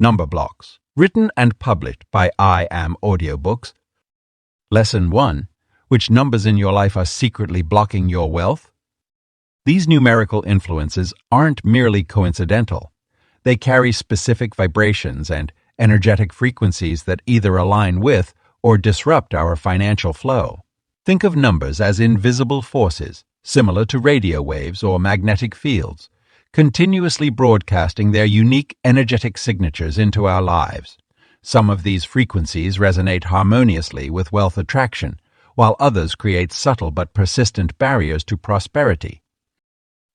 Number blocks, written and published by Audiobooks. Lesson 1. Which numbers in your life are secretly blocking your wealth? These numerical influences aren't merely coincidental. They carry specific vibrations and energetic frequencies that either align with or disrupt our financial flow. Think of numbers as invisible forces, similar to radio waves or magnetic fields, continuously broadcasting their unique energetic signatures into our lives. Some of these frequencies resonate harmoniously with wealth attraction, while others create subtle but persistent barriers to prosperity.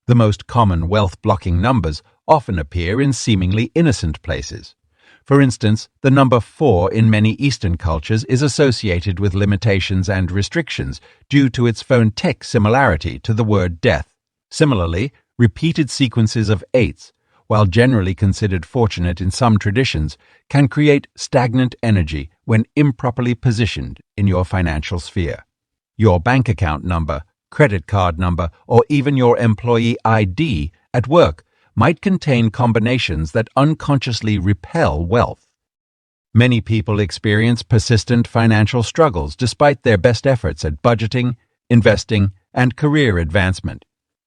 The most common wealth-blocking numbers often appear in seemingly innocent places. For instance, the number 4 in many Eastern cultures is associated with limitations and restrictions due to its phonetic similarity to the word death. Similarly, repeated sequences of 8s, while generally considered fortunate in some traditions, can create stagnant energy when improperly positioned in your financial sphere. Your bank account number, credit card number, or even your employee ID at work might contain combinations that unconsciously repel wealth. Many people experience persistent financial struggles despite their best efforts at budgeting, investing, and career advancement.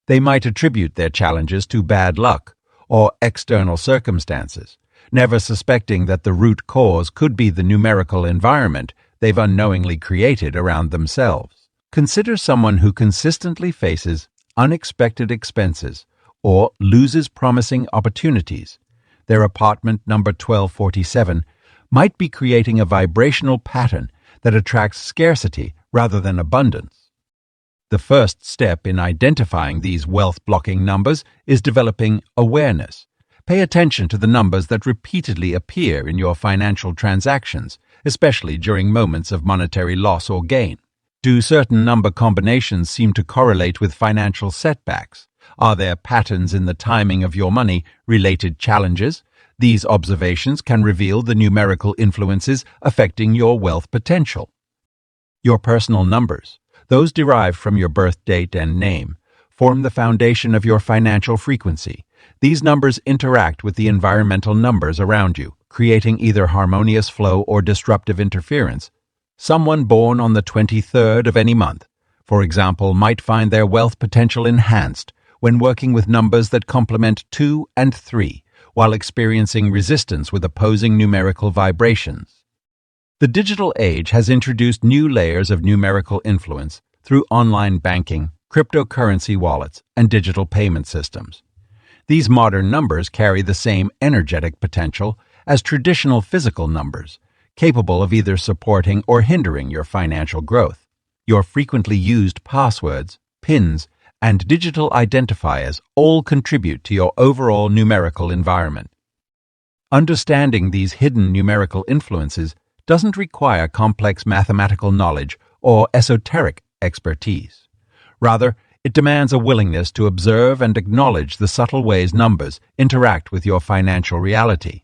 They might attribute their challenges to bad luck or external circumstances, never suspecting that the root cause could be the numerical environment they've unknowingly created around themselves. Consider someone who consistently faces unexpected expenses or loses promising opportunities. Their apartment number 1247 might be creating a vibrational pattern that attracts scarcity rather than abundance. The first step in identifying these wealth-blocking numbers is developing awareness. Pay attention to the numbers that repeatedly appear in your financial transactions, especially during moments of monetary loss or gain. Do certain number combinations seem to correlate with financial setbacks? Are there patterns in the timing of your money-related challenges? These observations can reveal the numerical influences affecting your wealth potential. Your personal numbers, those derived from your birth date and name, form the foundation of your financial frequency. These numbers interact with the environmental numbers around you, creating either harmonious flow or disruptive interference. Someone born on the 23rd of any month, for example, might find their wealth potential enhanced when working with numbers that complement 2 and 3, while experiencing resistance with opposing numerical vibrations. The digital age has introduced new layers of numerical influence through online banking, cryptocurrency wallets, and digital payment systems. These modern numbers carry the same energetic potential as traditional physical numbers, capable of either supporting or hindering your financial growth. Your frequently used passwords, PINs, and digital identifiers all contribute to your overall numerical environment. Understanding these hidden numerical influences doesn't require complex mathematical knowledge or esoteric expertise. Rather, it demands a willingness to observe and acknowledge the subtle ways numbers interact with your financial reality.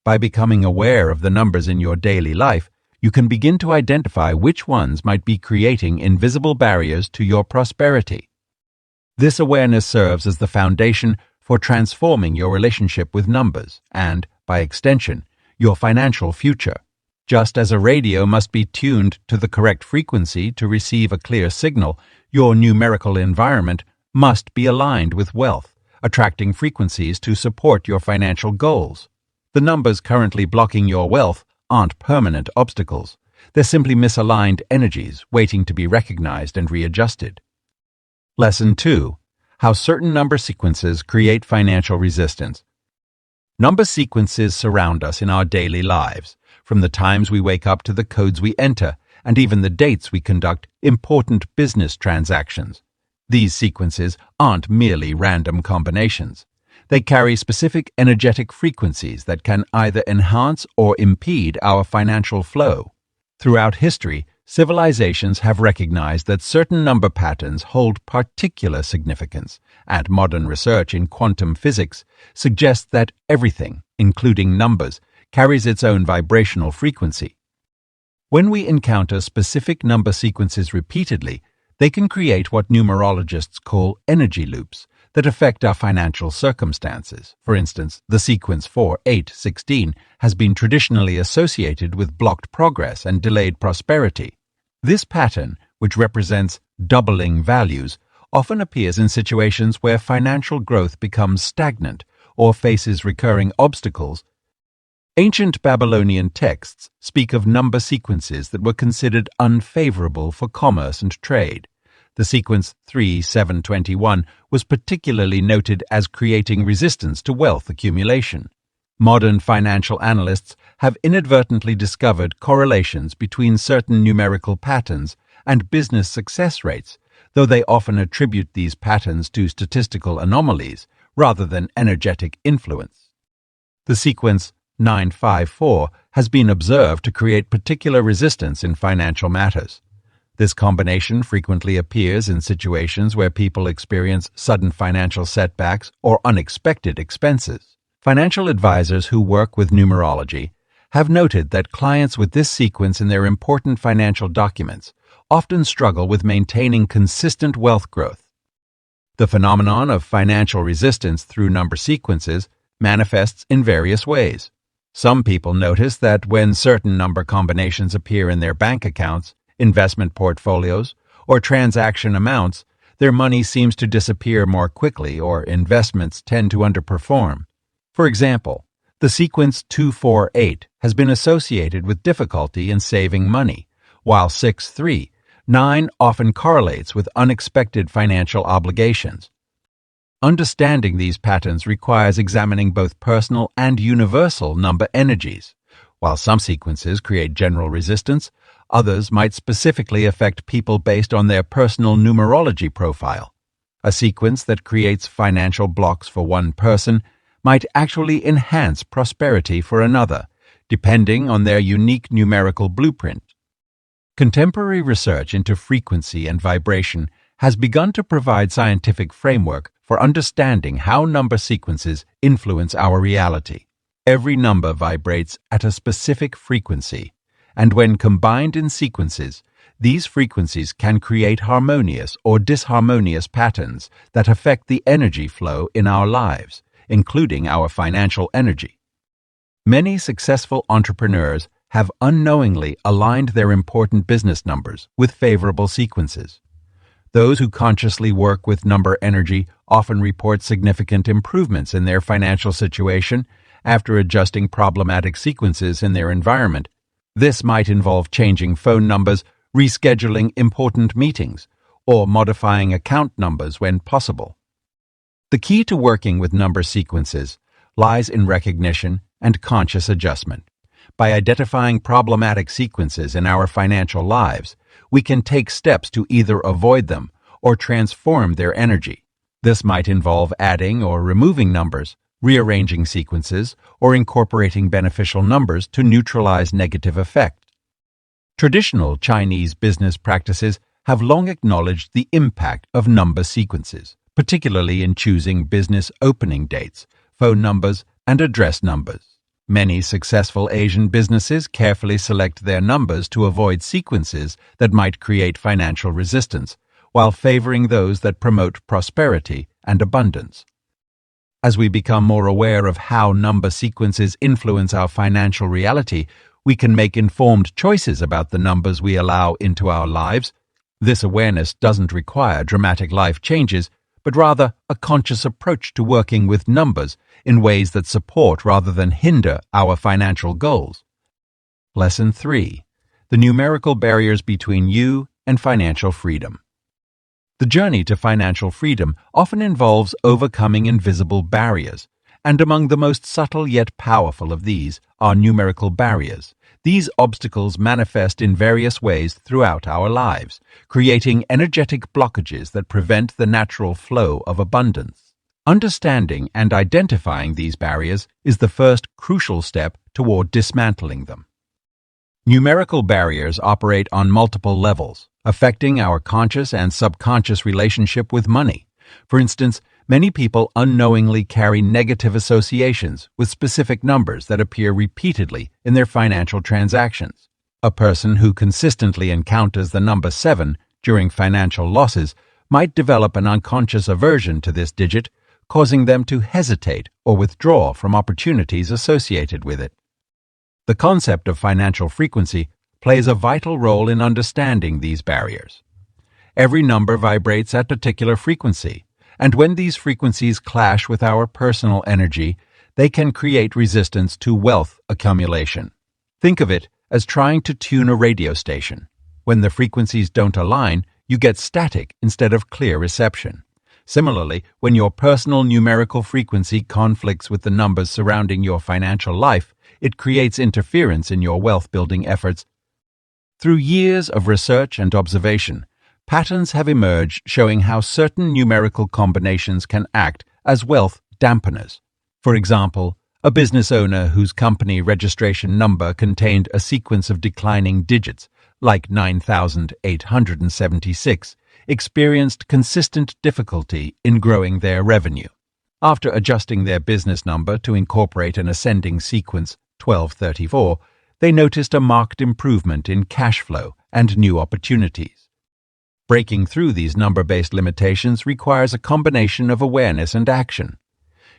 By becoming aware of the numbers in your daily life, you can begin to identify which ones might be creating invisible barriers to your prosperity. This awareness serves as the foundation for transforming your relationship with numbers and, by extension, your financial future. Just as a radio must be tuned to the correct frequency to receive a clear signal, your numerical environment must be aligned with wealth, attracting frequencies to support your financial goals. The numbers currently blocking your wealth aren't permanent obstacles. They're simply misaligned energies waiting to be recognized and readjusted. Lesson 2. How certain number sequences create financial resistance. Number sequences surround us in our daily lives, from the times we wake up to the codes we enter, and even the dates we conduct important business transactions. These sequences aren't merely random combinations. They carry specific energetic frequencies that can either enhance or impede our financial flow. Throughout history, civilizations have recognized that certain number patterns hold particular significance, and modern research in quantum physics suggests that everything, including numbers, carries its own vibrational frequency. When we encounter specific number sequences repeatedly, they can create what numerologists call energy loops that affect our financial circumstances. For instance, the sequence 4-8-16 has been traditionally associated with blocked progress and delayed prosperity. This pattern, which represents doubling values, often appears in situations where financial growth becomes stagnant or faces recurring obstacles. Ancient Babylonian texts speak of number sequences that were considered unfavorable for commerce and trade. The sequence 3-7-21 was particularly noted as creating resistance to wealth accumulation. Modern financial analysts have inadvertently discovered correlations between certain numerical patterns and business success rates, though they often attribute these patterns to statistical anomalies rather than energetic influence. The sequence 9-5-4 has been observed to create particular resistance in financial matters. This combination frequently appears in situations where people experience sudden financial setbacks or unexpected expenses. Financial advisors who work with numerology have noted that clients with this sequence in their important financial documents often struggle with maintaining consistent wealth growth. The phenomenon of financial resistance through number sequences manifests in various ways. Some people notice that when certain number combinations appear in their bank accounts, investment portfolios, or transaction amounts, their money seems to disappear more quickly or investments tend to underperform. For example, the sequence 2-4-8 has been associated with difficulty in saving money, while 6-3-9 often correlates with unexpected financial obligations. Understanding these patterns requires examining both personal and universal number energies. While some sequences create general resistance, others might specifically affect people based on their personal numerology profile. A sequence that creates financial blocks for one person might actually enhance prosperity for another, depending on their unique numerical blueprint. Contemporary research into frequency and vibration has begun to provide scientific framework for understanding how number sequences influence our reality. Every number vibrates at a specific frequency, and when combined in sequences, these frequencies can create harmonious or disharmonious patterns that affect the energy flow in our lives, including our financial energy. Many successful entrepreneurs have unknowingly aligned their important business numbers with favorable sequences. Those who consciously work with number energy often report significant improvements in their financial situation after adjusting problematic sequences in their environment. This might involve changing phone numbers, rescheduling important meetings, or modifying account numbers when possible. The key to working with number sequences lies in recognition and conscious adjustment. By identifying problematic sequences in our financial lives, we can take steps to either avoid them or transform their energy. This might involve adding or removing numbers, rearranging sequences, or incorporating beneficial numbers to neutralize negative effects. Traditional Chinese business practices have long acknowledged the impact of number sequences, particularly in choosing business opening dates, phone numbers, and address numbers. Many successful Asian businesses carefully select their numbers to avoid sequences that might create financial resistance, while favoring those that promote prosperity and abundance. As we become more aware of how number sequences influence our financial reality, we can make informed choices about the numbers we allow into our lives. This awareness doesn't require dramatic life changes, but rather a conscious approach to working with numbers in ways that support rather than hinder our financial goals. Lesson 3. The numerical barriers between you and financial freedom. The journey to financial freedom often involves overcoming invisible barriers, and among the most subtle yet powerful of these are numerical barriers. These obstacles manifest in various ways throughout our lives, creating energetic blockages that prevent the natural flow of abundance. Understanding and identifying these barriers is the first crucial step toward dismantling them. Numerical barriers operate on multiple levels, affecting our conscious and subconscious relationship with money. For instance, many people unknowingly carry negative associations with specific numbers that appear repeatedly in their financial transactions. A person who consistently encounters the number 7 during financial losses might develop an unconscious aversion to this digit, causing them to hesitate or withdraw from opportunities associated with it. The concept of financial frequency plays a vital role in understanding these barriers. Every number vibrates at particular frequency, and when these frequencies clash with our personal energy, they can create resistance to wealth accumulation. Think of it as trying to tune a radio station. When the frequencies don't align, you get static instead of clear reception. Similarly, when your personal numerical frequency conflicts with the numbers surrounding your financial life, it creates interference in your wealth-building efforts. Through years of research and observation, patterns have emerged showing how certain numerical combinations can act as wealth dampeners. For example, a business owner whose company registration number contained a sequence of declining digits, like 9,876, experienced consistent difficulty in growing their revenue. After adjusting their business number to incorporate an ascending sequence, 1234, they noticed a marked improvement in cash flow and new opportunities. Breaking through these number-based limitations requires a combination of awareness and action.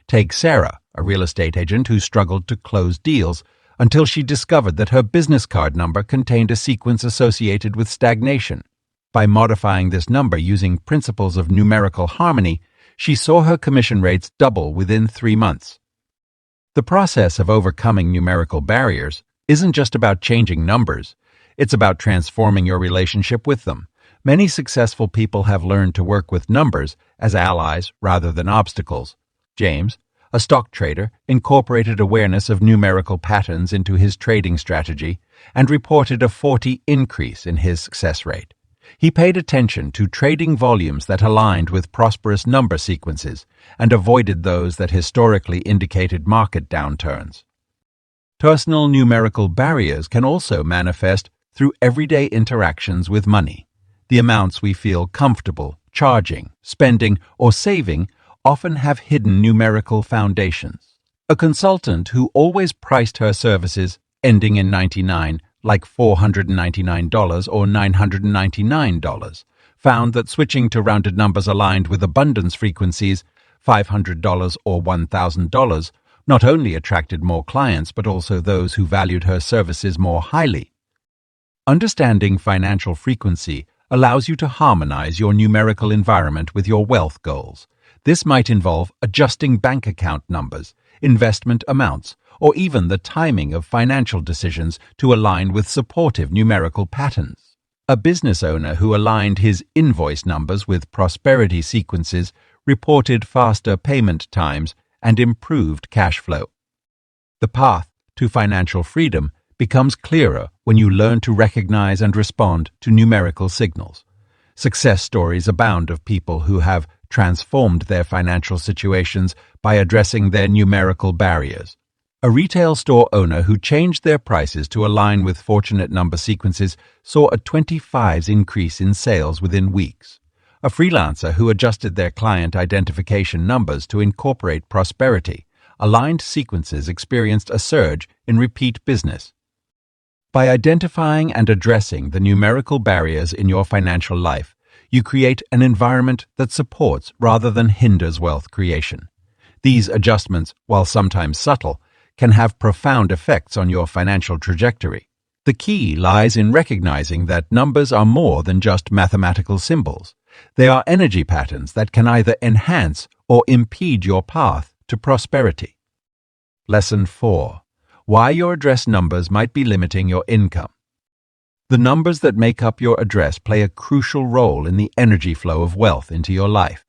Take Sarah, a real estate agent who struggled to close deals until she discovered that her business card number contained a sequence associated with stagnation. By modifying this number using principles of numerical harmony, she saw her commission rates double within 3 months. The process of overcoming numerical barriers isn't just about changing numbers, it's about transforming your relationship with them. Many successful people have learned to work with numbers as allies rather than obstacles. James, a stock trader, incorporated awareness of numerical patterns into his trading strategy and reported a 40% increase in his success rate. He paid attention to trading volumes that aligned with prosperous number sequences and avoided those that historically indicated market downturns. Personal numerical barriers can also manifest through everyday interactions with money. The amounts we feel comfortable charging, spending, or saving often have hidden numerical foundations. A consultant who always priced her services ending in 99, like $499 or $999, found that switching to rounded numbers aligned with abundance frequencies, $500 or $1,000, not only attracted more clients but also those who valued her services more highly. Understanding financial frequency allows you to harmonize your numerical environment with your wealth goals. This might involve adjusting bank account numbers, investment amounts, or even the timing of financial decisions to align with supportive numerical patterns. A business owner who aligned his invoice numbers with prosperity sequences reported faster payment times and improved cash flow. The path to financial freedom becomes clearer when you learn to recognize and respond to numerical signals. Success stories abound of people who have transformed their financial situations by addressing their numerical barriers. A retail store owner who changed their prices to align with fortunate number sequences saw a 25% increase in sales within weeks. A freelancer who adjusted their client identification numbers to incorporate prosperity aligned sequences experienced a surge in repeat business. By identifying and addressing the numerical barriers in your financial life, you create an environment that supports rather than hinders wealth creation. These adjustments, while sometimes subtle, can have profound effects on your financial trajectory. The key lies in recognizing that numbers are more than just mathematical symbols. They are energy patterns that can either enhance or impede your path to prosperity. Lesson 4. Why your address numbers might be limiting your income. The numbers that make up your address play a crucial role in the energy flow of wealth into your life.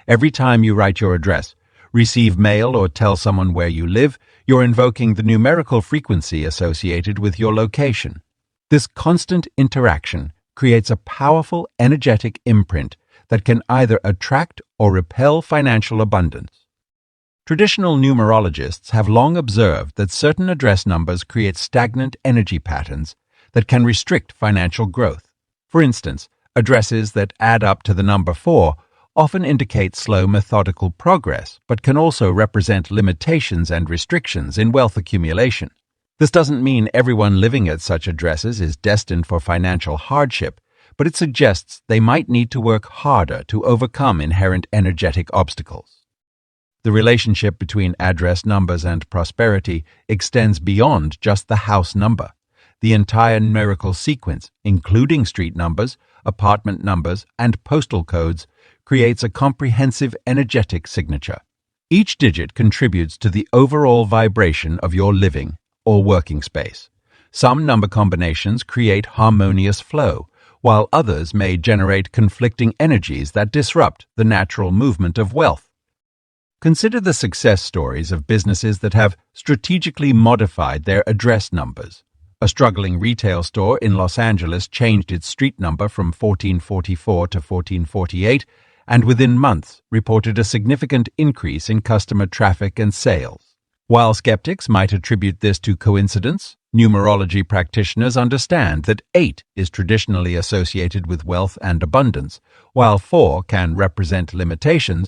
Every time you write your address, receive mail, or tell someone where you live, you're invoking the numerical frequency associated with your location. This constant interaction creates a powerful energetic imprint that can either attract or repel financial abundance. Traditional numerologists have long observed that certain address numbers create stagnant energy patterns that can restrict financial growth. For instance, addresses that add up to the number 4 often indicate slow, methodical progress, but can also represent limitations and restrictions in wealth accumulation. This doesn't mean everyone living at such addresses is destined for financial hardship, but it suggests they might need to work harder to overcome inherent energetic obstacles. The relationship between address numbers and prosperity extends beyond just the house number. The entire numerical sequence, including street numbers, apartment numbers, and postal codes, creates a comprehensive energetic signature. Each digit contributes to the overall vibration of your living or working space. Some number combinations create harmonious flow, while others may generate conflicting energies that disrupt the natural movement of wealth. Consider the success stories of businesses that have strategically modified their address numbers. A struggling retail store in Los Angeles changed its street number from 1444 to 1448 and within months reported a significant increase in customer traffic and sales. While skeptics might attribute this to coincidence, numerology practitioners understand that 8 is traditionally associated with wealth and abundance, while 4 can represent limitations.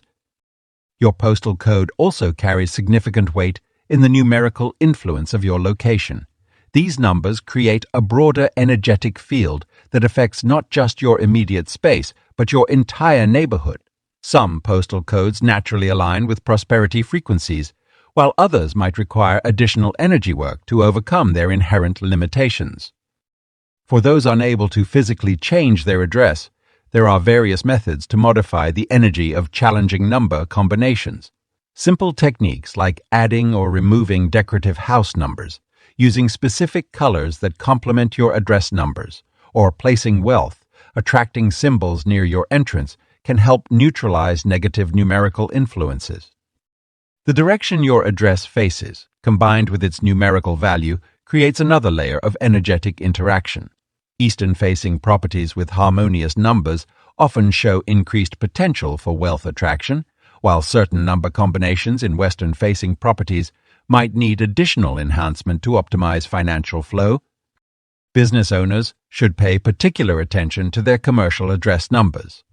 Your postal code also carries significant weight in the numerical influence of your location. These numbers create a broader energetic field that affects not just your immediate space, but your entire neighborhood. Some postal codes naturally align with prosperity frequencies, while others might require additional energy work to overcome their inherent limitations. For those unable to physically change their address, there are various methods to modify the energy of challenging number combinations. Simple techniques like adding or removing decorative house numbers, using specific colors that complement your address numbers, or placing wealth, attracting symbols near your entrance can help neutralize negative numerical influences. The direction your address faces, combined with its numerical value, creates another layer of energetic interaction. Eastern-facing properties with harmonious numbers often show increased potential for wealth attraction, while certain number combinations in western-facing properties might need additional enhancement to optimize financial flow. Business owners should pay particular attention to their commercial address numbers.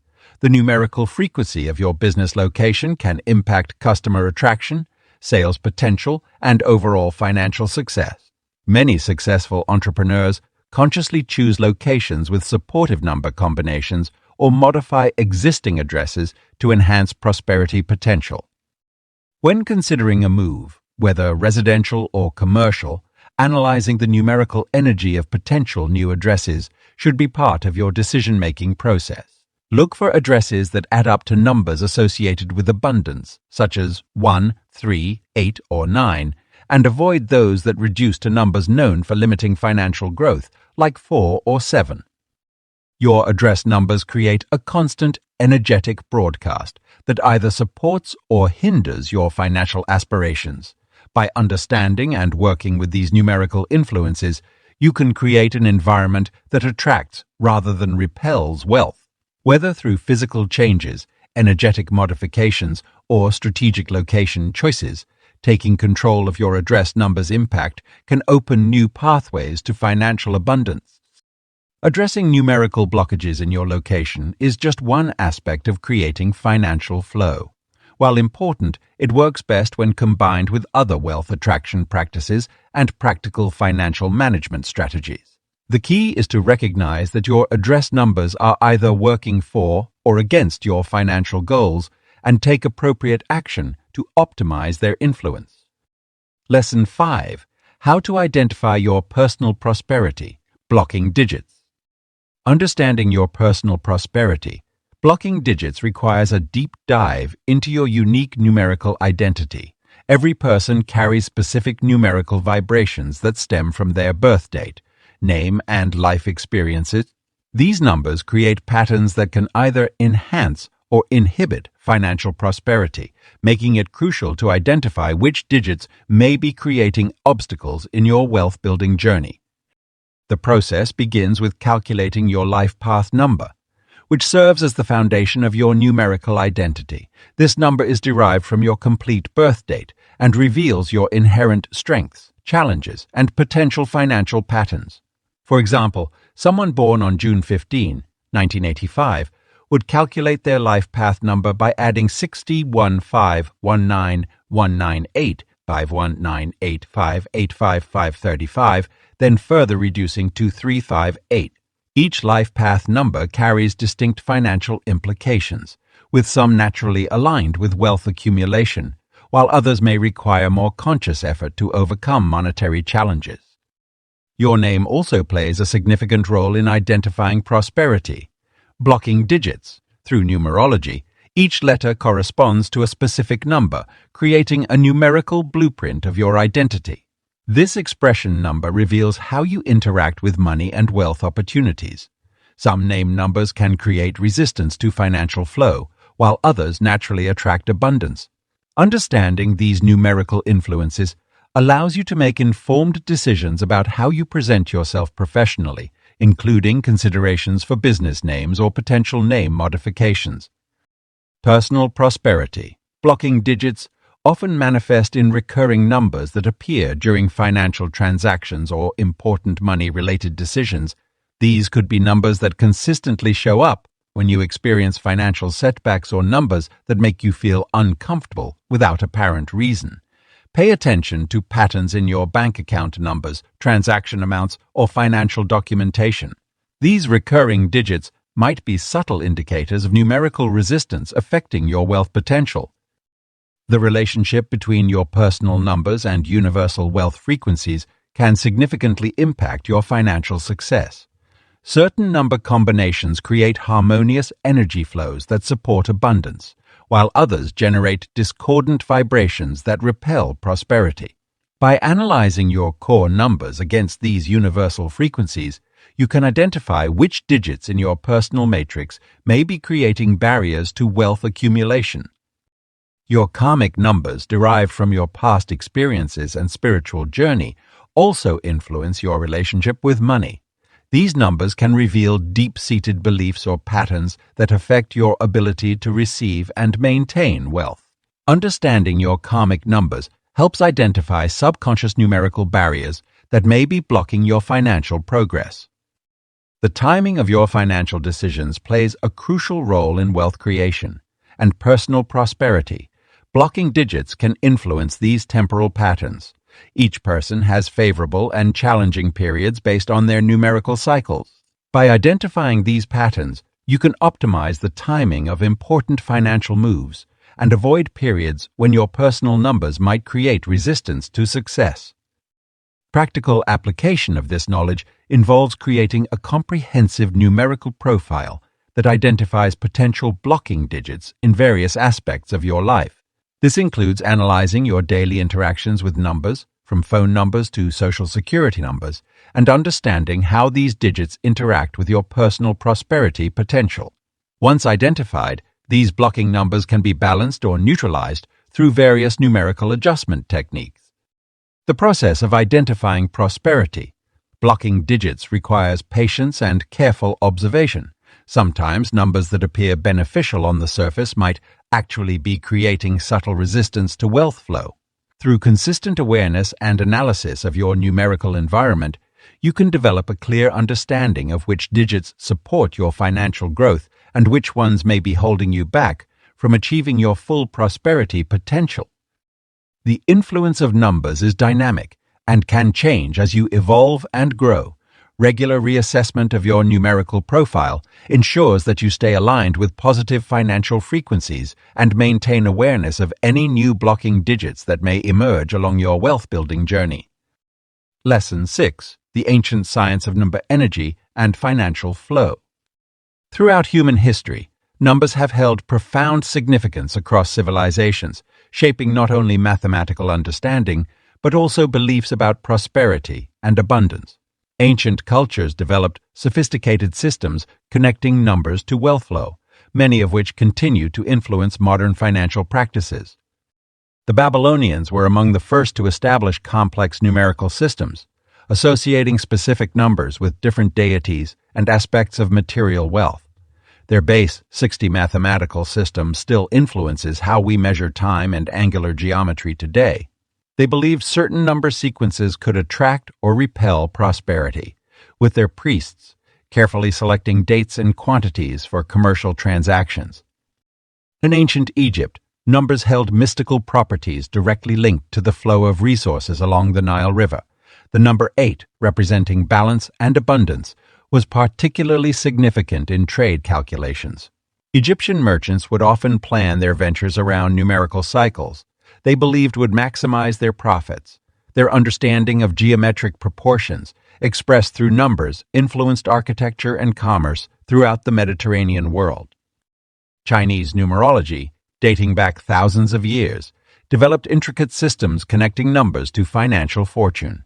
The numerical frequency of your business location can impact customer attraction, sales potential, and overall financial success. Many successful entrepreneurs consciously choose locations with supportive number combinations or modify existing addresses to enhance prosperity potential. When considering a move, whether residential or commercial, analyzing the numerical energy of potential new addresses should be part of your decision-making process. Look for addresses that add up to numbers associated with abundance, such as 1, 3, 8, or 9, and avoid those that reduce to numbers known for limiting financial growth, like 4 or 7. Your address numbers create a constant, energetic broadcast that either supports or hinders your financial aspirations. By understanding and working with these numerical influences, you can create an environment that attracts rather than repels wealth. Whether through physical changes, energetic modifications, or strategic location choices, taking control of your address number's impact can open new pathways to financial abundance. Addressing numerical blockages in your location is just one aspect of creating financial flow. While important, it works best when combined with other wealth attraction practices and practical financial management strategies. The key is to recognize that your address numbers are either working for or against your financial goals and take appropriate action to optimize their influence. Lesson 5. How to identify your personal prosperity, blocking digits. Understanding your personal prosperity, blocking digits requires a deep dive into your unique numerical identity. Every person carries specific numerical vibrations that stem from their birth date, name, and life experiences. These numbers create patterns that can either enhance or inhibit financial prosperity, making it crucial to identify which digits may be creating obstacles in your wealth-building journey. The process begins with calculating your life path number, which serves as the foundation of your numerical identity. This number is derived from your complete birth date and reveals your inherent strengths, challenges, and potential financial patterns. For example, someone born on June 15, 1985, would calculate their life path number by adding 601519198519858535, then further reducing to 358. Each life path number carries distinct financial implications, with some naturally aligned with wealth accumulation, while others may require more conscious effort to overcome monetary challenges. Your name also plays a significant role in identifying prosperity. Blocking digits. Through numerology, each letter corresponds to a specific number, creating a numerical blueprint of your identity. This expression number reveals how you interact with money and wealth opportunities. Some name numbers can create resistance to financial flow, while others naturally attract abundance. Understanding these numerical influences allows you to make informed decisions about how you present yourself professionally, including considerations for business names or potential name modifications. Personal prosperity. Blocking digits often manifest in recurring numbers that appear during financial transactions or important money-related decisions. These could be numbers that consistently show up when you experience financial setbacks or numbers that make you feel uncomfortable without apparent reason. Pay attention to patterns in your bank account numbers, transaction amounts, or financial documentation. These recurring digits might be subtle indicators of numerical resistance affecting your wealth potential. The relationship between your personal numbers and universal wealth frequencies can significantly impact your financial success. Certain number combinations create harmonious energy flows that support abundance, while others generate discordant vibrations that repel prosperity. By analyzing your core numbers against these universal frequencies, you can identify which digits in your personal matrix may be creating barriers to wealth accumulation. Your karmic numbers, derived from your past experiences and spiritual journey, also influence your relationship with money. These numbers can reveal deep-seated beliefs or patterns that affect your ability to receive and maintain wealth. Understanding your karmic numbers helps identify subconscious numerical barriers that may be blocking your financial progress. The timing of your financial decisions plays a crucial role in wealth creation and personal prosperity. Blocking digits can influence these temporal patterns. Each person has favorable and challenging periods based on their numerical cycles. By identifying these patterns, you can optimize the timing of important financial moves and avoid periods when your personal numbers might create resistance to success. Practical application of this knowledge involves creating a comprehensive numerical profile that identifies potential blocking digits in various aspects of your life. This includes analyzing your daily interactions with numbers, from phone numbers to social security numbers, and understanding how these digits interact with your personal prosperity potential. Once identified, these blocking numbers can be balanced or neutralized through various numerical adjustment techniques. The process of identifying prosperity. Blocking digits requires patience and careful observation. Sometimes numbers that appear beneficial on the surface might actually be creating subtle resistance to wealth flow. Through consistent awareness and analysis of your numerical environment, you can develop a clear understanding of which digits support your financial growth and which ones may be holding you back from achieving your full prosperity potential. The influence of numbers is dynamic and can change as you evolve and grow. Regular reassessment of your numerical profile ensures that you stay aligned with positive financial frequencies and maintain awareness of any new blocking digits that may emerge along your wealth-building journey. Lesson 6. The Ancient Science of Number Energy and Financial Flow. Throughout human history, numbers have held profound significance across civilizations, shaping not only mathematical understanding, but also beliefs about prosperity and abundance. Ancient cultures developed sophisticated systems connecting numbers to wealth flow, many of which continue to influence modern financial practices. The Babylonians were among the first to establish complex numerical systems, associating specific numbers with different deities and aspects of material wealth. Their base 60 mathematical system still influences how we measure time and angular geometry today. They believed certain number sequences could attract or repel prosperity, with their priests carefully selecting dates and quantities for commercial transactions. In ancient Egypt, numbers held mystical properties directly linked to the flow of resources along the Nile River. The number 8, representing balance and abundance, was particularly significant in trade calculations. Egyptian merchants would often plan their ventures around numerical cycles they believed would maximize their profits. Their understanding of geometric proportions, expressed through numbers, influenced architecture and commerce throughout the Mediterranean world. Chinese numerology, dating back thousands of years, developed intricate systems connecting numbers to financial fortune.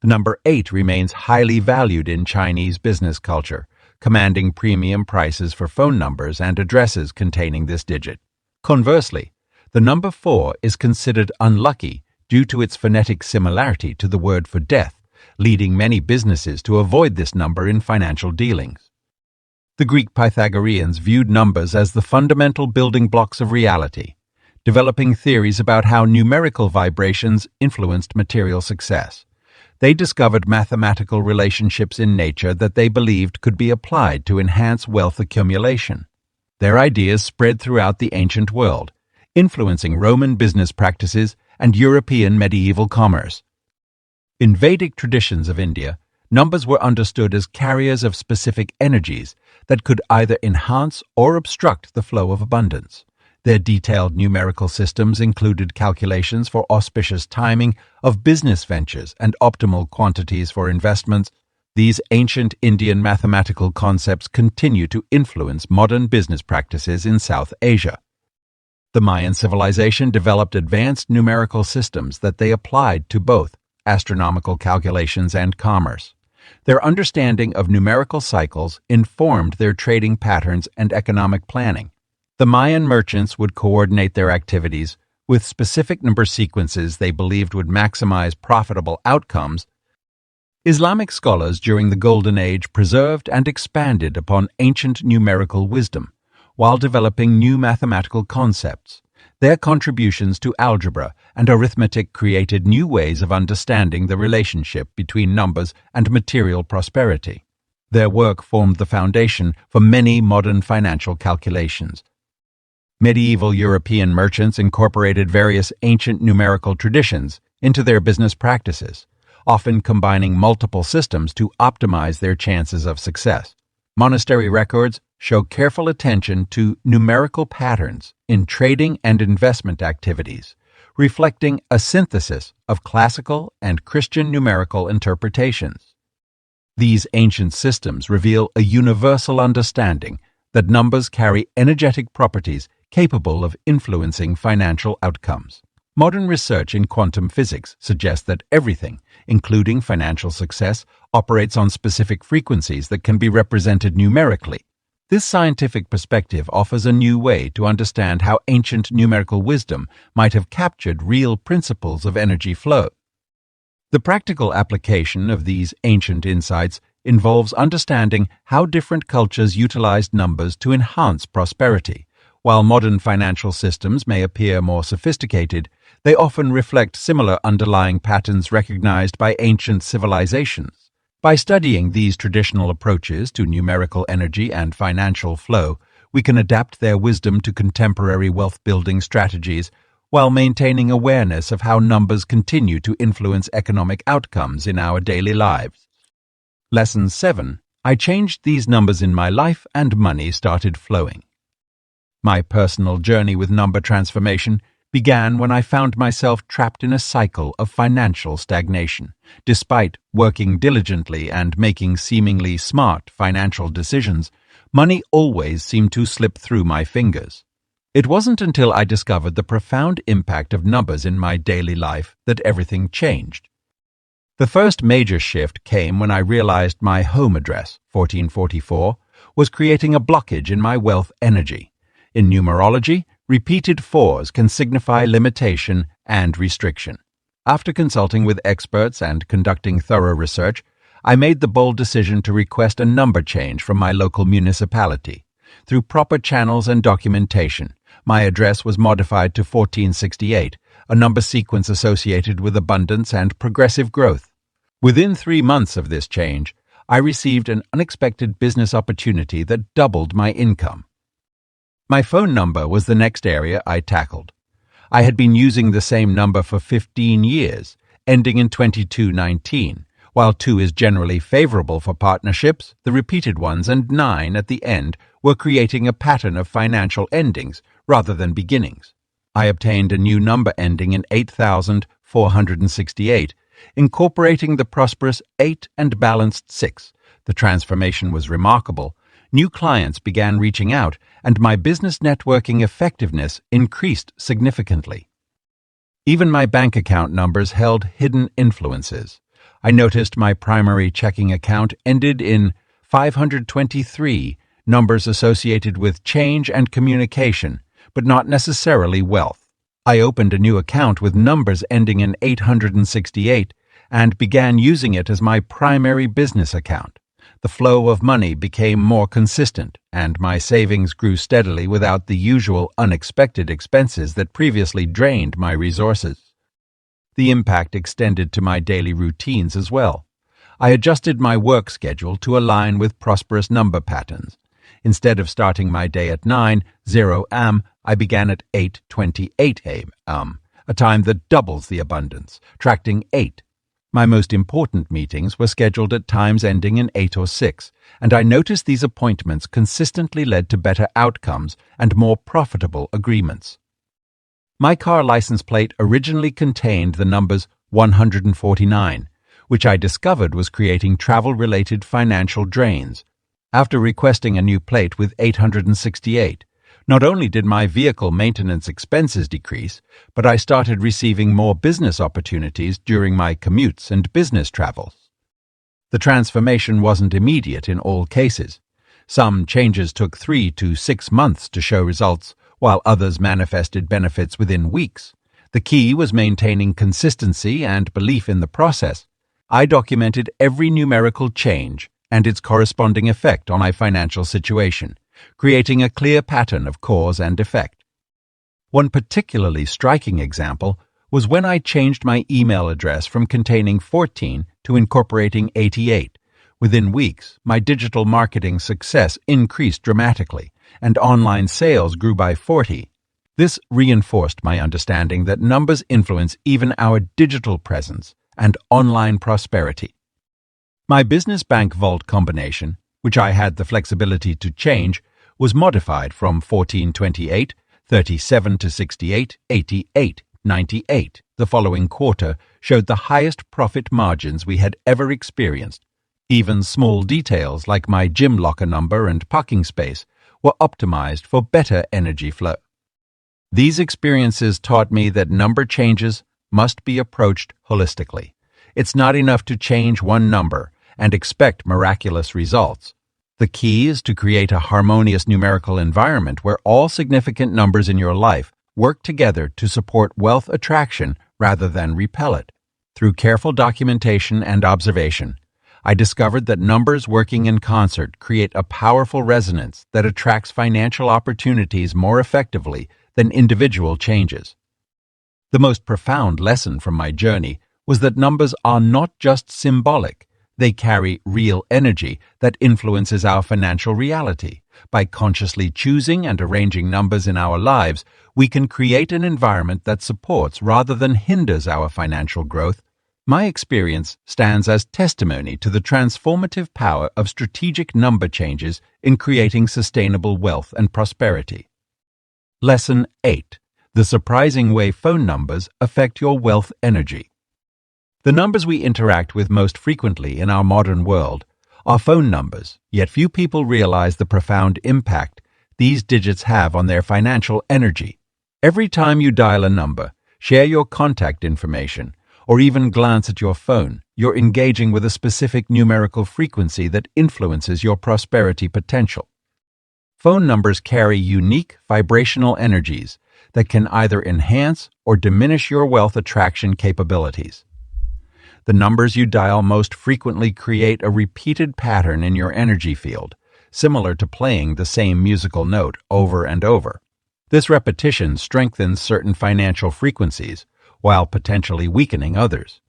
The number 8 remains highly valued in Chinese business culture, commanding premium prices for phone numbers and addresses containing this digit. Conversely, the number 4 is considered unlucky due to its phonetic similarity to the word for death, leading many businesses to avoid this number in financial dealings. The Greek Pythagoreans viewed numbers as the fundamental building blocks of reality, developing theories about how numerical vibrations influenced material success. They discovered mathematical relationships in nature that they believed could be applied to enhance wealth accumulation. Their ideas spread throughout the ancient world, influencing Roman business practices and European medieval commerce. In Vedic traditions of India, numbers were understood as carriers of specific energies that could either enhance or obstruct the flow of abundance. Their detailed numerical systems included calculations for auspicious timing of business ventures and optimal quantities for investments. These ancient Indian mathematical concepts continue to influence modern business practices in South Asia. The Mayan civilization developed advanced numerical systems that they applied to both astronomical calculations and commerce. Their understanding of numerical cycles informed their trading patterns and economic planning. The Mayan merchants would coordinate their activities with specific number sequences they believed would maximize profitable outcomes. Islamic scholars during the Golden Age preserved and expanded upon ancient numerical wisdom, while developing new mathematical concepts. Their contributions to algebra and arithmetic created new ways of understanding the relationship between numbers and material prosperity. Their work formed the foundation for many modern financial calculations. Medieval European merchants incorporated various ancient numerical traditions into their business practices, often combining multiple systems to optimize their chances of success. Monastery records show careful attention to numerical patterns in trading and investment activities, reflecting a synthesis of classical and Christian numerical interpretations. These ancient systems reveal a universal understanding that numbers carry energetic properties capable of influencing financial outcomes. Modern research in quantum physics suggests that everything, including financial success, operates on specific frequencies that can be represented numerically. This scientific perspective offers a new way to understand how ancient numerical wisdom might have captured real principles of energy flow. The practical application of these ancient insights involves understanding how different cultures utilized numbers to enhance prosperity. While modern financial systems may appear more sophisticated, they often reflect similar underlying patterns recognized by ancient civilizations. By studying these traditional approaches to numerical energy and financial flow, we can adapt their wisdom to contemporary wealth-building strategies while maintaining awareness of how numbers continue to influence economic outcomes in our daily lives. Lesson 7. I changed these numbers in my life and money started flowing. My personal journey with number transformation began when I found myself trapped in a cycle of financial stagnation. Despite working diligently and making seemingly smart financial decisions, money always seemed to slip through my fingers. It wasn't until I discovered the profound impact of numbers in my daily life that everything changed. The first major shift came when I realized my home address, 1444, was creating a blockage in my wealth energy. In numerology, repeated 4s can signify limitation and restriction. After consulting with experts and conducting thorough research, I made the bold decision to request a number change from my local municipality. Through proper channels and documentation, my address was modified to 1468, a number sequence associated with abundance and progressive growth. Within 3 months of this change, I received an unexpected business opportunity that doubled my income. My phone number was the next area I tackled. I had been using the same number for 15 years, ending in 2219, While 2 is generally favorable for partnerships, the repeated ones and 9 at the end were creating a pattern of financial endings rather than beginnings. I obtained a new number ending in 8,468, incorporating the prosperous 8 and balanced 6. The transformation was remarkable. New clients began reaching out, and my business networking effectiveness increased significantly. Even my bank account numbers held hidden influences. I noticed my primary checking account ended in 523, numbers associated with change and communication, but not necessarily wealth. I opened a new account with numbers ending in 868 and began using it as my primary business account. The flow of money became more consistent, and my savings grew steadily without the usual unexpected expenses that previously drained my resources. The impact extended to my daily routines as well. I adjusted my work schedule to align with prosperous number patterns. Instead of starting my day at 9:00 am, I began at 8:28 am, a time that doubles the abundance, attracting 8. My most important meetings were scheduled at times ending in 8 or 6, and I noticed these appointments consistently led to better outcomes and more profitable agreements. My car license plate originally contained the numbers 149, which I discovered was creating travel-related financial drains. After requesting a new plate with 868, not only did my vehicle maintenance expenses decrease, but I started receiving more business opportunities during my commutes and business travels. The transformation wasn't immediate in all cases. Some changes took 3 to 6 months to show results, while others manifested benefits within weeks. The key was maintaining consistency and belief in the process. I documented every numerical change and its corresponding effect on my financial situation, creating a clear pattern of cause and effect. One particularly striking example was when I changed my email address from containing 14 to incorporating 88. Within weeks, my digital marketing success increased dramatically, and online sales grew by 40. This reinforced my understanding that numbers influence even our digital presence and online prosperity. My business bank vault combination, which I had the flexibility to change, was modified from 1428, 37 to 68, 88, 98. The following quarter showed the highest profit margins we had ever experienced. Even small details like my gym locker number and parking space were optimized for better energy flow. These experiences taught me that number changes must be approached holistically. It's not enough to change one number and expect miraculous results. The key is to create a harmonious numerical environment where all significant numbers in your life work together to support wealth attraction rather than repel it. Through careful documentation and observation, I discovered that numbers working in concert create a powerful resonance that attracts financial opportunities more effectively than individual changes. The most profound lesson from my journey was that numbers are not just symbolic. They carry real energy that influences our financial reality. By consciously choosing and arranging numbers in our lives, we can create an environment that supports rather than hinders our financial growth. My experience stands as testimony to the transformative power of strategic number changes in creating sustainable wealth and prosperity. Lesson 8. The surprising way phone numbers affect your wealth energy. The numbers we interact with most frequently in our modern world are phone numbers, yet few people realize the profound impact these digits have on their financial energy. Every time you dial a number, share your contact information, or even glance at your phone, you're engaging with a specific numerical frequency that influences your prosperity potential. Phone numbers carry unique vibrational energies that can either enhance or diminish your wealth attraction capabilities. The numbers you dial most frequently create a repeated pattern in your energy field, similar to playing the same musical note over and over. This repetition strengthens certain financial frequencies, while potentially weakening others.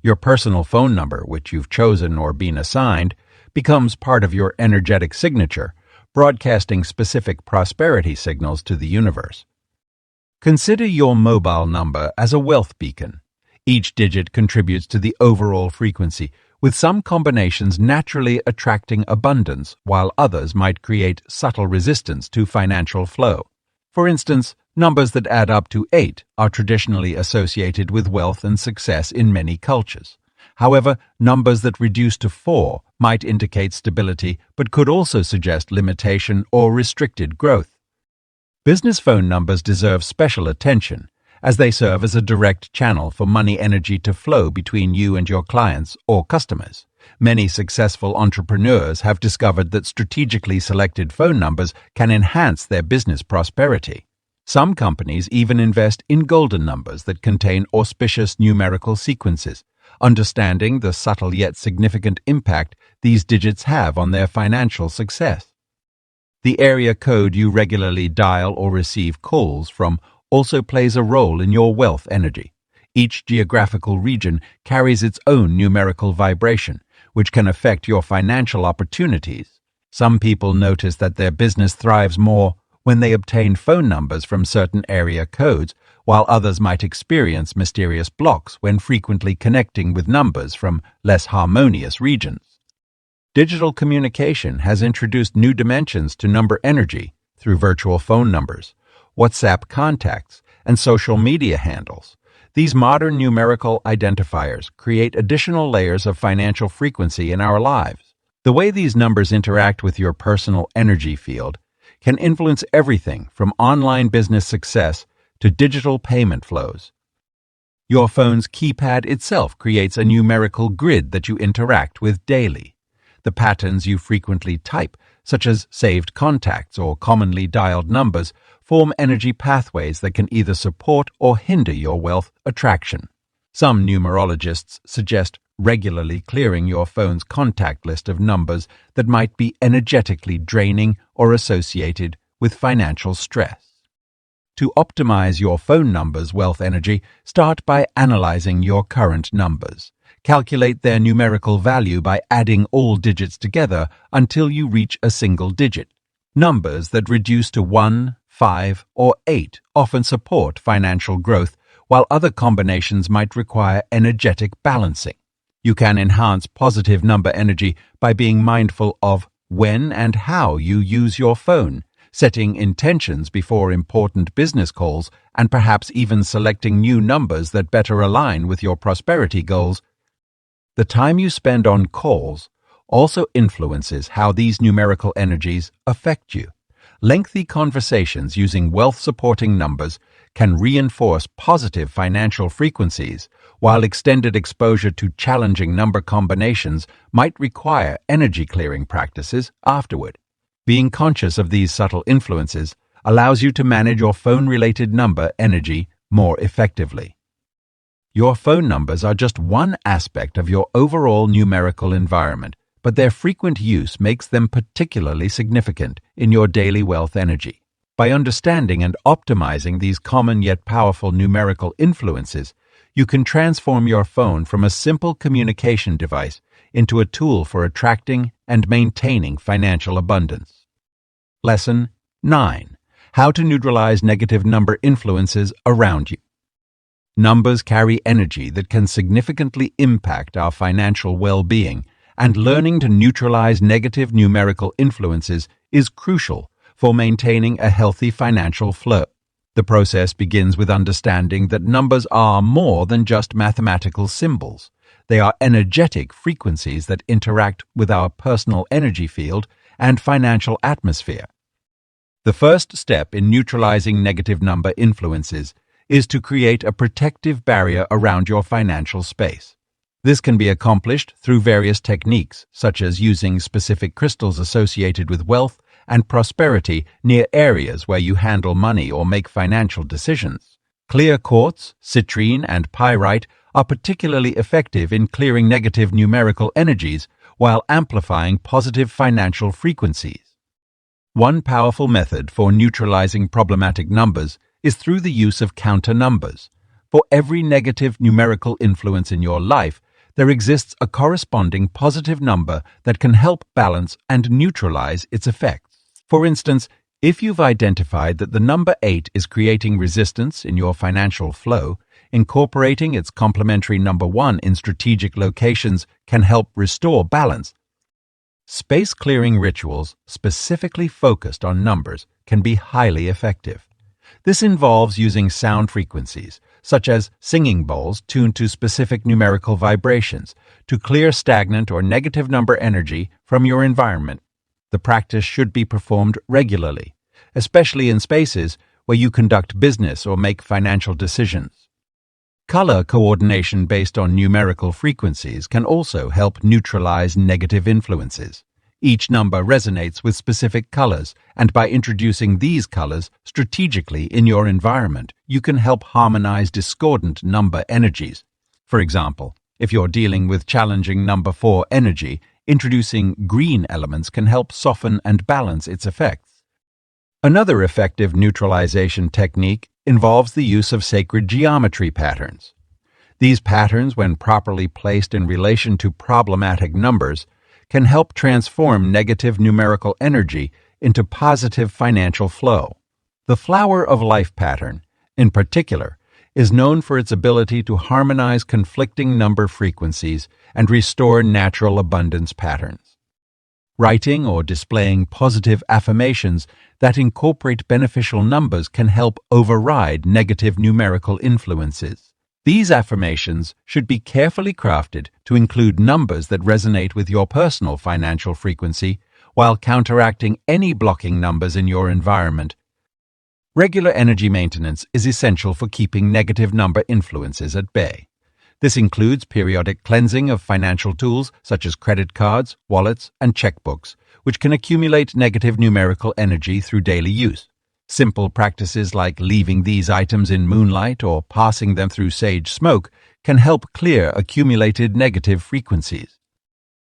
Your personal phone number, which you've chosen or been assigned, becomes part of your energetic signature, broadcasting specific prosperity signals to the universe. Consider your mobile number as a wealth beacon. Each digit contributes to the overall frequency, with some combinations naturally attracting abundance while others might create subtle resistance to financial flow. For instance, numbers that add up to 8 are traditionally associated with wealth and success in many cultures. However, numbers that reduce to 4 might indicate stability but could also suggest limitation or restricted growth. Business phone numbers deserve special attention, as they serve as a direct channel for money energy to flow between you and your clients or customers. Many successful entrepreneurs have discovered that strategically selected phone numbers can enhance their business prosperity. Some companies even invest in golden numbers that contain auspicious numerical sequences, understanding the subtle yet significant impact these digits have on their financial success. The area code you regularly dial or receive calls from also plays a role in your wealth energy. Each geographical region carries its own numerical vibration, which can affect your financial opportunities. Some people notice that their business thrives more when they obtain phone numbers from certain area codes, while others might experience mysterious blocks when frequently connecting with numbers from less harmonious regions. Digital communication has introduced new dimensions to number energy through virtual phone numbers, WhatsApp contacts, and social media handles. These modern numerical identifiers create additional layers of financial frequency in our lives. The way these numbers interact with your personal energy field can influence everything from online business success to digital payment flows. Your phone's keypad itself creates a numerical grid that you interact with daily. The patterns you frequently type, such as saved contacts or commonly dialed numbers, form energy pathways that can either support or hinder your wealth attraction. Some numerologists suggest regularly clearing your phone's contact list of numbers that might be energetically draining or associated with financial stress. To optimize your phone number's wealth energy, start by analyzing your current numbers. Calculate their numerical value by adding all digits together until you reach a single digit. Numbers that reduce to 1, 5, or 8 often support financial growth, while other combinations might require energetic balancing. You can enhance positive number energy by being mindful of when and how you use your phone, setting intentions before important business calls, and perhaps even selecting new numbers that better align with your prosperity goals. The time you spend on calls also influences how these numerical energies affect you. Lengthy conversations using wealth-supporting numbers can reinforce positive financial frequencies, while extended exposure to challenging number combinations might require energy-clearing practices afterward. Being conscious of these subtle influences allows you to manage your phone-related number energy more effectively. Your phone numbers are just one aspect of your overall numerical environment, but their frequent use makes them particularly significant in your daily wealth energy. By understanding and optimizing these common yet powerful numerical influences, you can transform your phone from a simple communication device into a tool for attracting and maintaining financial abundance. Lesson 9. How to neutralize negative number influences around you. Numbers carry energy that can significantly impact our financial well-being, and learning to neutralize negative numerical influences is crucial for maintaining a healthy financial flow. The process begins with understanding that numbers are more than just mathematical symbols. They are energetic frequencies that interact with our personal energy field and financial atmosphere. The first step in neutralizing negative number influences is to create a protective barrier around your financial space. This can be accomplished through various techniques, such as using specific crystals associated with wealth and prosperity near areas where you handle money or make financial decisions. Clear quartz, citrine, and pyrite are particularly effective in clearing negative numerical energies while amplifying positive financial frequencies. One powerful method for neutralizing problematic numbers is through the use of counter numbers. For every negative numerical influence in your life, there exists a corresponding positive number that can help balance and neutralize its effects. For instance, if you've identified that the number 8 is creating resistance in your financial flow, Incorporating its complementary number 1 in strategic locations can help restore balance. Space-clearing rituals specifically focused on numbers can be highly effective. This involves using sound frequencies, such as singing bowls tuned to specific numerical vibrations, to clear stagnant or negative number energy from your environment. The practice should be performed regularly, especially in spaces where you conduct business or make financial decisions. Color coordination based on numerical frequencies can also help neutralize negative influences. Each number resonates with specific colors, and by introducing these colors strategically in your environment, you can help harmonize discordant number energies. For example, if you're dealing with challenging number 4 energy, introducing green elements can help soften and balance its effects. Another effective neutralization technique involves the use of sacred geometry patterns. These patterns, when properly placed in relation to problematic numbers, can help transform negative numerical energy into positive financial flow. The Flower of Life pattern, in particular, is known for its ability to harmonize conflicting number frequencies and restore natural abundance patterns. Writing or displaying positive affirmations that incorporate beneficial numbers can help override negative numerical influences. These affirmations should be carefully crafted to include numbers that resonate with your personal financial frequency while counteracting any blocking numbers in your environment. Regular energy maintenance is essential for keeping negative number influences at bay. This includes periodic cleansing of financial tools such as credit cards, wallets, and checkbooks, which can accumulate negative numerical energy through daily use. Simple practices like leaving these items in moonlight or passing them through sage smoke can help clear accumulated negative frequencies.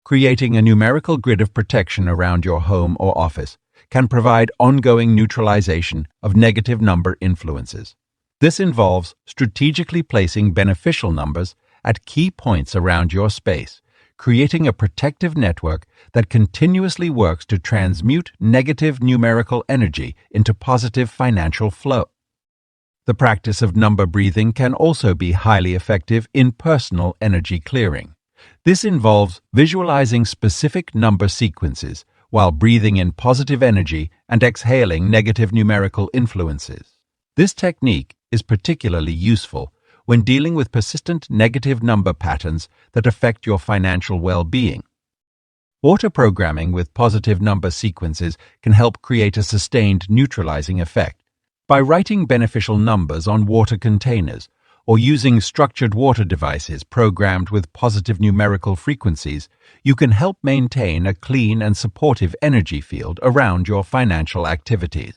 Creating a numerical grid of protection around your home or office can provide ongoing neutralization of negative number influences. This involves strategically placing beneficial numbers at key points around your space, creating a protective network that continuously works to transmute negative numerical energy into positive financial flow. The practice of number breathing can also be highly effective in personal energy clearing. This involves visualizing specific number sequences while breathing in positive energy and exhaling negative numerical influences. This technique is particularly useful when dealing with persistent negative number patterns that affect your financial well-being. Auto programming with positive number sequences can help create a sustained neutralizing effect. By writing beneficial numbers on water containers or using structured water devices programmed with positive numerical frequencies, you can help maintain a clean and supportive energy field around your financial activities.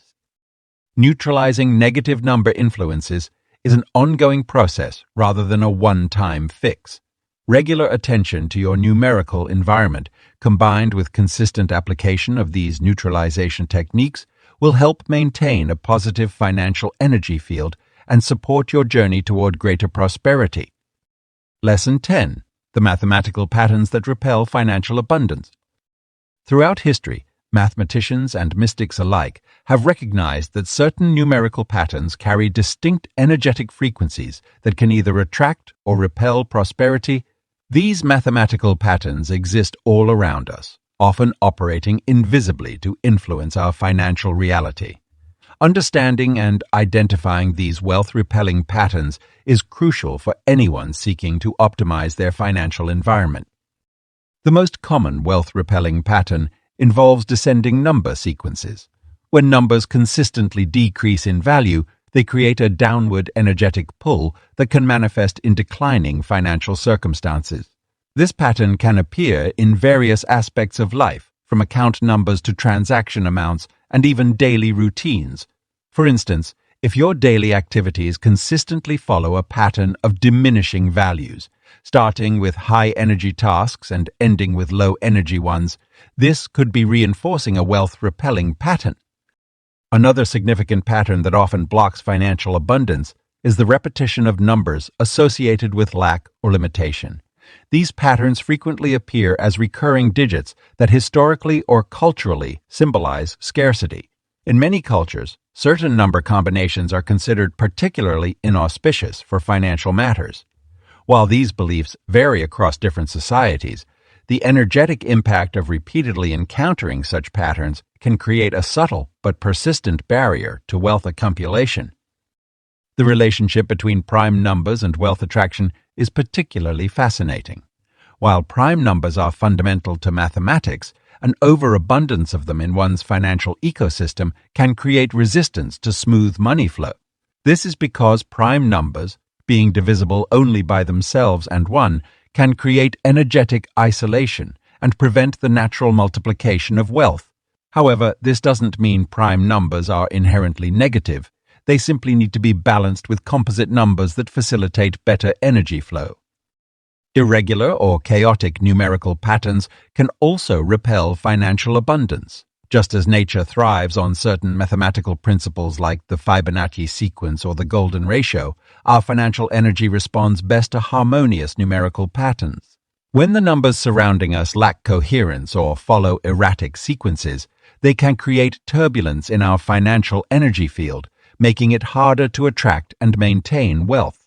Neutralizing negative number influences is an ongoing process rather than a one-time fix. Regular attention to your numerical environment, combined with consistent application of these neutralization techniques, will help maintain a positive financial energy field and support your journey toward greater prosperity. Lesson 10. The mathematical patterns that repel financial abundance. Throughout history, mathematicians and mystics alike have recognized that certain numerical patterns carry distinct energetic frequencies that can either attract or repel prosperity. These mathematical patterns exist all around us, often operating invisibly to influence our financial reality. Understanding and identifying these wealth-repelling patterns is crucial for anyone seeking to optimize their financial environment. The most common wealth-repelling pattern involves descending number sequences. When numbers consistently decrease in value, they create a downward energetic pull that can manifest in declining financial circumstances. This pattern can appear in various aspects of life, from account numbers to transaction amounts and even daily routines. For instance, if your daily activities consistently follow a pattern of diminishing values, starting with high-energy tasks and ending with low-energy ones, this could be reinforcing a wealth-repelling pattern. Another significant pattern that often blocks financial abundance is the repetition of numbers associated with lack or limitation. These patterns frequently appear as recurring digits that historically or culturally symbolize scarcity. In many cultures, certain number combinations are considered particularly inauspicious for financial matters. While these beliefs vary across different societies, the energetic impact of repeatedly encountering such patterns can create a subtle but persistent barrier to wealth accumulation. The relationship between prime numbers and wealth attraction is particularly fascinating. While prime numbers are fundamental to mathematics, an overabundance of them in one's financial ecosystem can create resistance to smooth money flow. This is because prime numbers, being divisible only by themselves and one, can create energetic isolation and prevent the natural multiplication of wealth. However, this doesn't mean prime numbers are inherently negative. They simply need to be balanced with composite numbers that facilitate better energy flow. Irregular or chaotic numerical patterns can also repel financial abundance. Just as nature thrives on certain mathematical principles like the Fibonacci sequence or the golden ratio, our financial energy responds best to harmonious numerical patterns. When the numbers surrounding us lack coherence or follow erratic sequences, they can create turbulence in our financial energy field, making it harder to attract and maintain wealth.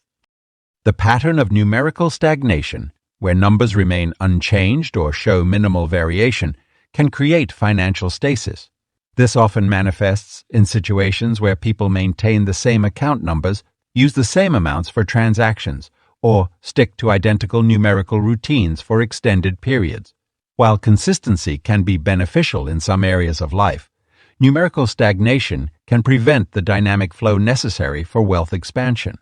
The pattern of numerical stagnation, where numbers remain unchanged or show minimal variation, can create financial stasis. This often manifests in situations where people maintain the same account numbers, use the same amounts for transactions, or stick to identical numerical routines for extended periods. While consistency can be beneficial in some areas of life, numerical stagnation can prevent the dynamic flow necessary for wealth expansion.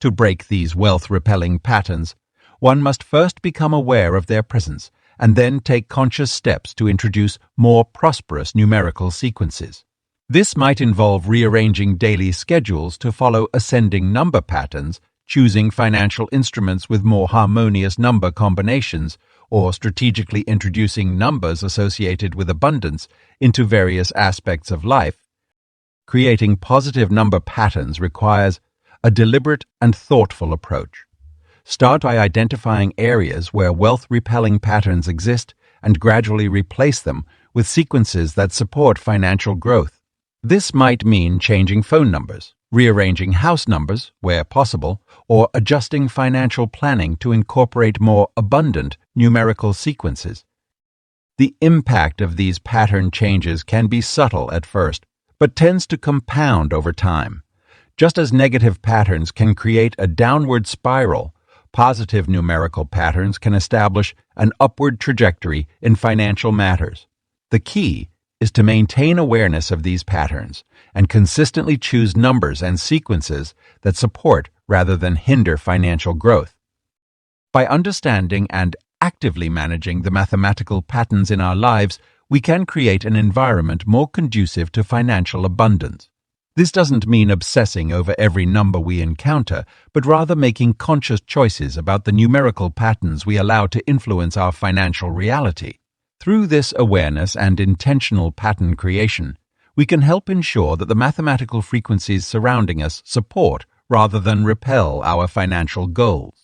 To break these wealth-repelling patterns, one must first become aware of their presence and then take conscious steps to introduce more prosperous numerical sequences. This might involve rearranging daily schedules to follow ascending number patterns, choosing financial instruments with more harmonious number combinations, or strategically introducing numbers associated with abundance into various aspects of life. Creating positive number patterns requires a deliberate and thoughtful approach. Start by identifying areas where wealth-repelling patterns exist and gradually replace them with sequences that support financial growth. This might mean changing phone numbers, rearranging house numbers where possible, or adjusting financial planning to incorporate more abundant numerical sequences. The impact of these pattern changes can be subtle at first, but tends to compound over time. Just as negative patterns can create a downward spiral, positive numerical patterns can establish an upward trajectory in financial matters. The key is to maintain awareness of these patterns and consistently choose numbers and sequences that support rather than hinder financial growth. By understanding and actively managing the mathematical patterns in our lives, we can create an environment more conducive to financial abundance. This doesn't mean obsessing over every number we encounter, but rather making conscious choices about the numerical patterns we allow to influence our financial reality. Through this awareness and intentional pattern creation, we can help ensure that the mathematical frequencies surrounding us support rather than repel our financial goals.